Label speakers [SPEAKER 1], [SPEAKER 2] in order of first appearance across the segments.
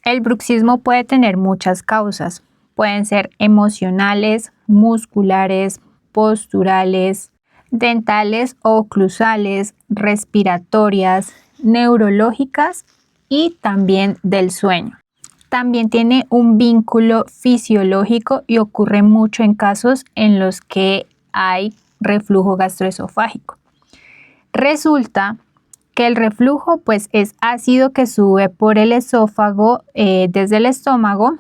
[SPEAKER 1] El bruxismo puede tener muchas causas. Pueden ser emocionales, musculares, posturales, dentales o oclusales, respiratorias, neurológicas y también del sueño. También tiene un vínculo fisiológico y ocurre mucho en casos en los que hay reflujo gastroesofágico. Resulta que el reflujo pues es ácido que sube por el esófago desde el estómago,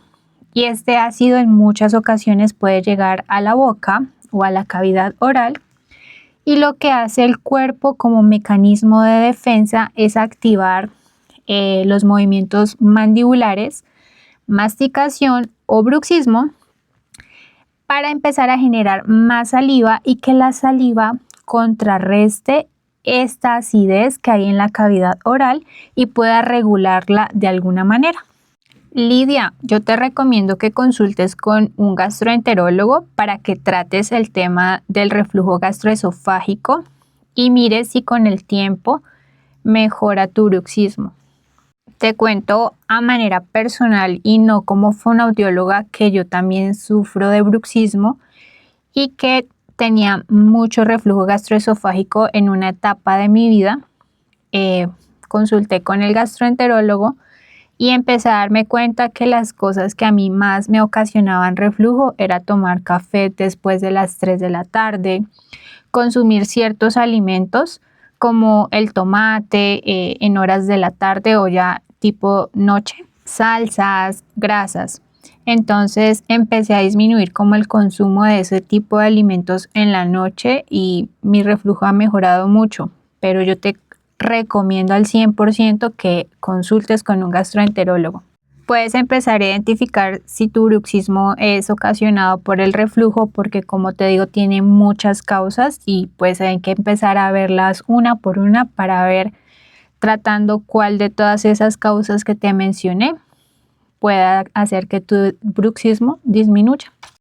[SPEAKER 1] y este ácido en muchas ocasiones puede llegar a la boca o a la cavidad oral, y lo que hace el cuerpo como mecanismo de defensa es activar los movimientos mandibulares, masticación o bruxismo para empezar a generar más saliva y que la saliva contrarreste esta acidez que hay en la cavidad oral y pueda regularla de alguna manera. Lidia, yo te recomiendo que consultes con un gastroenterólogo para que trates el tema del reflujo gastroesofágico y mires si con el tiempo mejora tu bruxismo. Te cuento a manera personal y no como fonoaudióloga que yo también sufro de bruxismo y que tenía mucho reflujo gastroesofágico en una etapa de mi vida. Consulté con el gastroenterólogo y empecé a darme cuenta que las cosas que a mí más me ocasionaban reflujo era tomar café después de las 3 de la tarde, consumir ciertos alimentos como el tomate en horas de la tarde o ya tipo noche, salsas, grasas. Entonces empecé a disminuir como el consumo de ese tipo de alimentos en la noche y mi reflujo ha mejorado mucho, pero yo te recomiendo al 100% que consultes con un gastroenterólogo. Puedes empezar a identificar si tu bruxismo es ocasionado por el reflujo, porque como te digo tiene muchas causas y pues hay que empezar a verlas una por una para ver tratando cuál de todas esas causas que te mencioné pueda hacer que tu bruxismo disminuya.